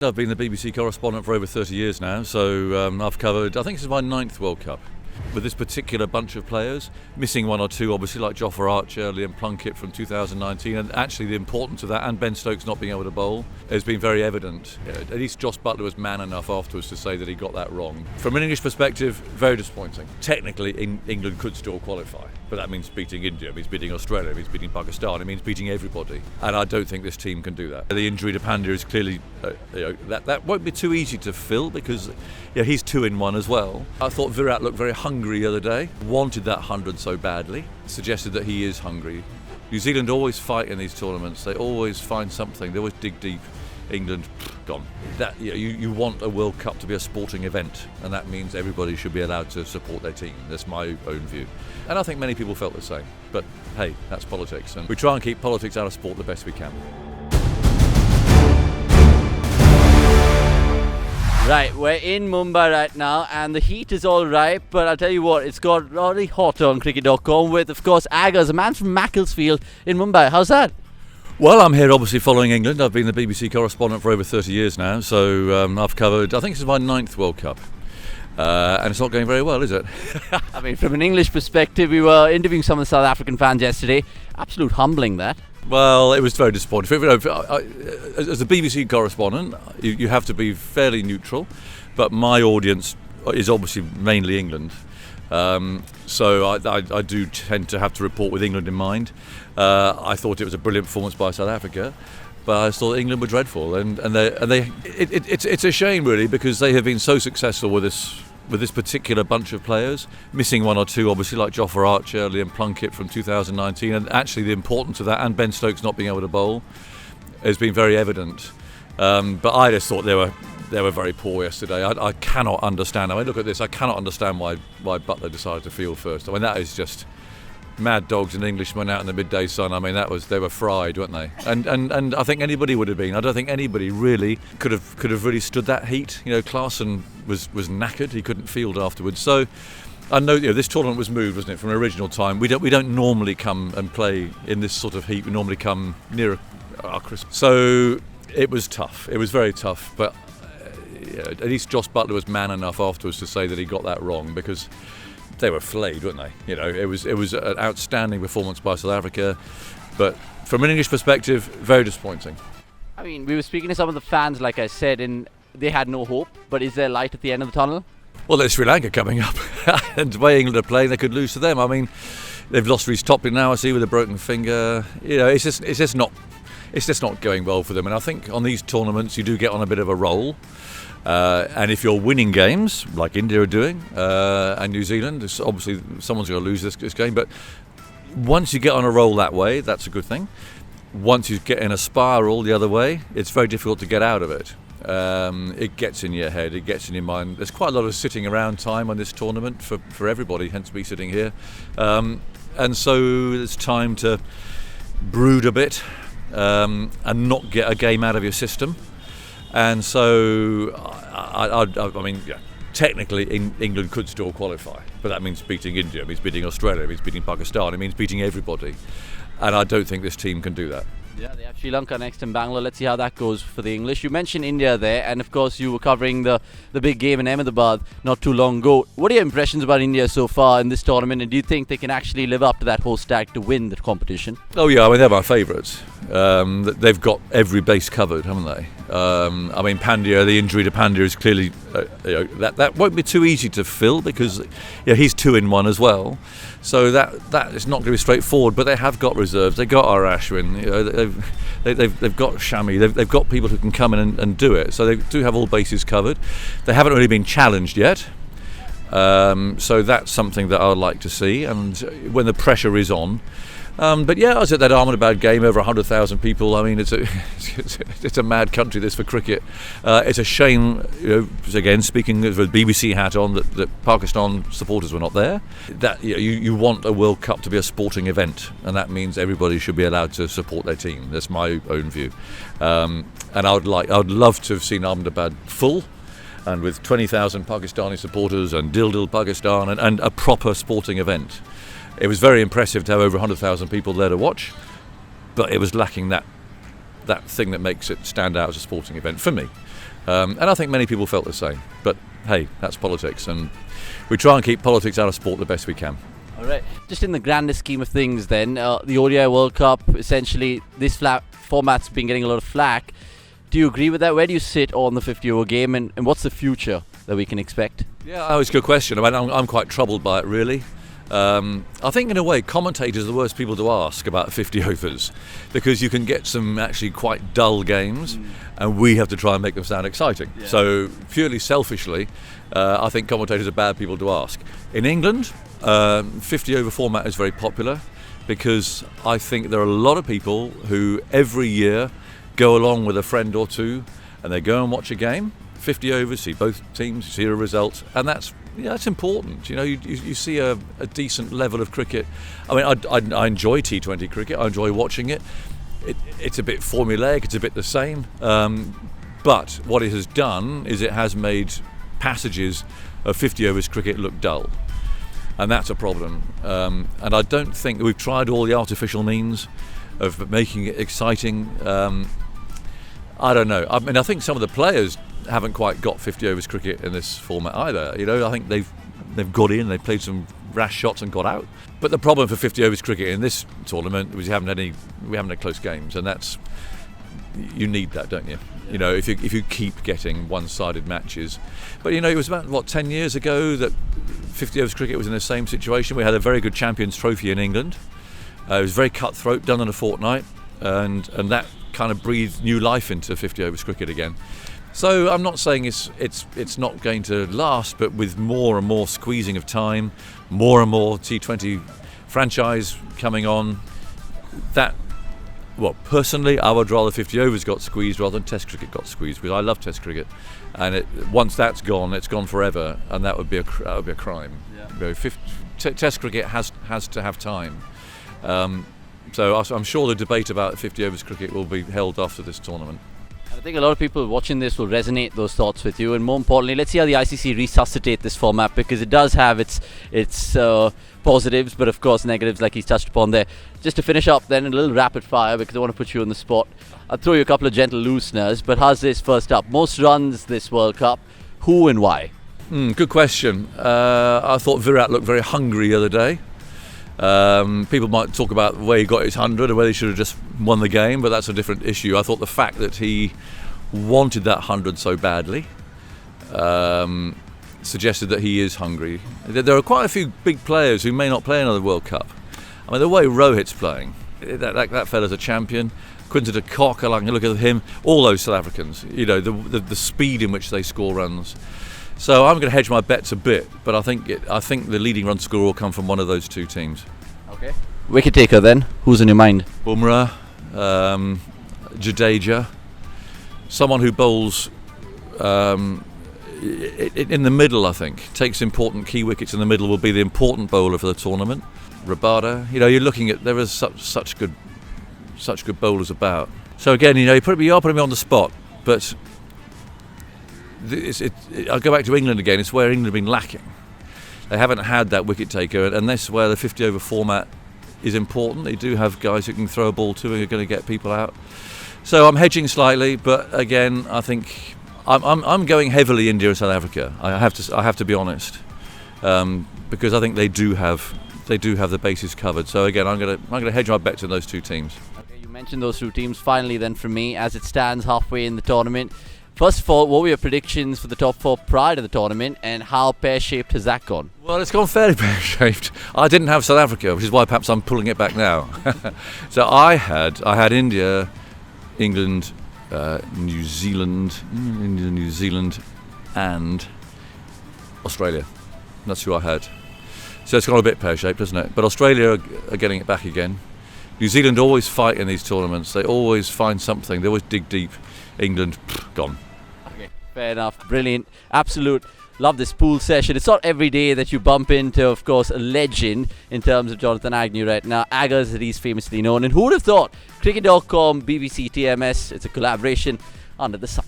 I've been the BBC correspondent for over 30 years now, so I've covered, I think this is my 9th World Cup. With this particular bunch of players, missing one or two obviously, like Jofra Archer, Liam Plunkett from 2019, and actually the importance of that, and Ben Stokes not being able to bowl, has been very evident. At least Josh Buttler was man enough afterwards to say that he got that wrong. From an English perspective, very disappointing. Technically, England could still qualify, but that means beating India, it means beating Australia, it means beating Pakistan, it means beating everybody. And I don't think this team can do that. The injury to Pandya is clearly, that won't be too easy to fill because he's 2-in-1 as well. I thought Virat looked very hungry the other day, wanted that 100 so badly, suggested that he is hungry. New Zealand always fight in these tournaments, they always find something, they always dig deep. England, gone. That you want a World Cup to be a sporting event, and that means everybody should be allowed to support their team. That's my own view. And I think many people felt the same. But hey, that's politics, and we try and keep politics out of sport the best we can. Right, we're in Mumbai right now and the heat is all right, but I'll tell you what, it's got really hot on cricket.com with, of course, Agaz, a man from Macclesfield in Mumbai. How's that? Well, I'm here obviously following England. I've been the BBC correspondent for over 30 years now, so I've covered, I think this is my 9th World Cup. And it's not going very well, is it? I mean, from an English perspective, we were interviewing some of the South African fans yesterday. Absolute humbling, that. Well, it was very disappointing. As a BBC correspondent, you have to be fairly neutral, but my audience is obviously mainly England. So I do tend to have to report with England in mind. I thought it was a brilliant performance by South Africa, but I thought England were dreadful, it's a shame really, because they have been so successful with this particular bunch of players, missing one or two obviously, like Jofra Archer, Liam Plunkett from 2019, and actually the importance of that, and Ben Stokes not being able to bowl, has been very evident. But I just thought they were very poor yesterday. I cannot understand. I mean, look at this. I cannot understand why Buttler decided to field first. I mean, that is just mad dogs and Englishmen out in the midday sun. I mean, they were fried, weren't they? And I think anybody would have been. I don't think anybody really could have really stood that heat. Klaassen was knackered. He couldn't field afterwards. So I know this tournament was moved, wasn't it, from an original time. We don't normally come and play in this sort of heat. We normally come near our Christmas. So it was tough. It was very tough. But at least Josh Buttler was man enough afterwards to say that he got that wrong, because they were flayed, weren't they? It was an outstanding performance by South Africa, but from an English perspective, very disappointing. I mean, we were speaking to some of the fans, like I said, and they had no hope, but is there light at the end of the tunnel? Well, there's Sri Lanka coming up, and the way England are playing, they could lose to them. I mean, they've lost Reece Topley now, I see, with a broken finger. It's just not going well for them, and I think on these tournaments you do get on a bit of a roll. And if you're winning games, like India are doing, and New Zealand, obviously someone's going to lose this game, but once you get on a roll that way, that's a good thing. Once you get in a spiral the other way, it's very difficult to get out of it. It gets in your head, it gets in your mind. There's quite a lot of sitting around time on this tournament for everybody, hence me sitting here. And so it's time to brood a bit and not get a game out of your system. And so, I mean, technically England could still qualify, but that means beating India, it means beating Australia, it means beating Pakistan, it means beating everybody. And I don't think this team can do that. Yeah, they have Sri Lanka next in Bangalore. Let's see how that goes for the English. You mentioned India there, and of course you were covering the big game in Ahmedabad not too long ago. What are your impressions about India so far in this tournament, and do you think they can actually live up to that host tag to win the competition? Oh yeah, I mean, they're my favourites. They've got every base covered, haven't they? I mean, Pandya, the injury to Pandya is clearly, that won't be too easy to fill, because he's 2-in-1 as well. So that is not going to be straightforward, but they have got reserves. They've got our Ashwin, they've got Shami, they've got people who can come in and do it. So they do have all bases covered. They haven't really been challenged yet. So that's something that I would like to see, and when the pressure is on. But yeah, I was at that Ahmedabad game, over 100,000 people. I mean, it's a mad country, this, for cricket. It's a shame, again, speaking with a BBC hat on, that Pakistan supporters were not there. That you want a World Cup to be a sporting event, and that means everybody should be allowed to support their team. That's my own view. And I would love to have seen Ahmedabad full, and with 20,000 Pakistani supporters and Dil Dil Pakistan, and a proper sporting event. It was very impressive to have over 100,000 people there to watch, but it was lacking that that thing that makes it stand out as a sporting event for me. And I think many people felt the same. But hey, that's politics, and we try and keep politics out of sport the best we can. All right. Just in the grander scheme of things then, the ODI World Cup, essentially this format's been getting a lot of flack. Do you agree with that? Where do you sit on the 50-over game, and what's the future that we can expect? Yeah, that was a good question. I mean, I'm quite troubled by it, really. I think in a way commentators are the worst people to ask about 50 overs, because you can get some actually quite dull games and we have to try and make them sound exciting. Yeah. So purely selfishly, I think commentators are bad people to ask. In England, 50 over format is very popular because I think there are a lot of people who every year go along with a friend or two and they go and watch a game, 50 overs, see both teams, see a result, and that's important. You know, you see a decent level of cricket. I mean, I enjoy T20 cricket. I enjoy watching it. It's a bit formulaic. It's a bit the same. But what it has done is it has made passages of 50 overs cricket look dull, and that's a problem. And I don't think we've tried all the artificial means of making it exciting. I don't know. I mean, I think some of the players haven't quite got 50 overs cricket in this format either. You know, I think they've got in, they've played some rash shots and got out. But the problem for 50 overs cricket in this tournament was we haven't had close games, and you need that, don't you? You know, if you keep getting one-sided matches. But you know, it was about 10 years ago that 50 overs cricket was in the same situation. We had a very good Champions Trophy in England. It was very cutthroat, done in a fortnight, and that kind of breathed new life into 50 overs cricket again. So I'm not saying it's not going to last, but with more and more squeezing of time, more and more T20 franchise coming on, personally I would rather 50 overs got squeezed rather than Test cricket got squeezed, because I love Test cricket, and once that's gone, it's gone forever, and that would be a crime. Yeah. You know, Test cricket has to have time. So I'm sure the debate about 50 overs cricket will be held after this tournament. I think a lot of people watching this will resonate those thoughts with you, and more importantly, let's see how the ICC resuscitate this format, because it does have its positives, but of course negatives, like he's touched upon there. Just to finish up then, a little rapid fire, because I want to put you on the spot. I'll throw you a couple of gentle looseners, but how's this first up? Most runs this World Cup, who and why? Good question. I thought Virat looked very hungry the other day. People might talk about the way he got his 100 or whether he should have just won the game, but that's a different issue. I thought the fact that he wanted that 100 so badly suggested that he is hungry. There are quite a few big players who may not play another World Cup. I mean, the way Rohit's playing, that fella's a champion. Quinton de Kock, I like to look at him. All those South Africans, you know, the speed in which they score runs. So I'm going to hedge my bets a bit, but I think the leading run scorer will come from one of those two teams. Okay. Wicket taker then, who's in your mind? Bumrah, Jadeja, someone who bowls in the middle. I think takes important key wickets in the middle, will be the important bowler for the tournament. Rabada, you know, you're looking at, there is such good bowlers about. So again, you know, you are putting me on the spot, but. I'll go back to England again. It's where England have been lacking. They haven't had that wicket taker, and that's where the 50 over format is important. They do have guys who can throw a ball to and are going to get people out. So I'm hedging slightly, but again, I think I'm going heavily India and South Africa. I have to be honest, because I think they do have the bases covered. So again, I'm going to hedge my bets on those two teams. Okay, you mentioned those two teams. Finally, then, from me, as it stands halfway in the tournament. First of all, what were your predictions for the top four prior to the tournament, and how pear-shaped has that gone? Well, it's gone fairly pear-shaped. I didn't have South Africa, which is why perhaps I'm pulling it back now. So I had India, England, New Zealand, and Australia. That's who I had. So it's gone a bit pear-shaped, isn't it? But Australia are getting it back again. New Zealand always fight in these tournaments. They always find something. They always dig deep. England, gone. Okay, fair enough. Brilliant. Absolute. Love this pool session. It's not every day that you bump into, of course, a legend in terms of Jonathan Agnew right now. Aggers, that he's famously known. And who would have thought? Cricket.com, BBC, TMS. It's a collaboration under the sun.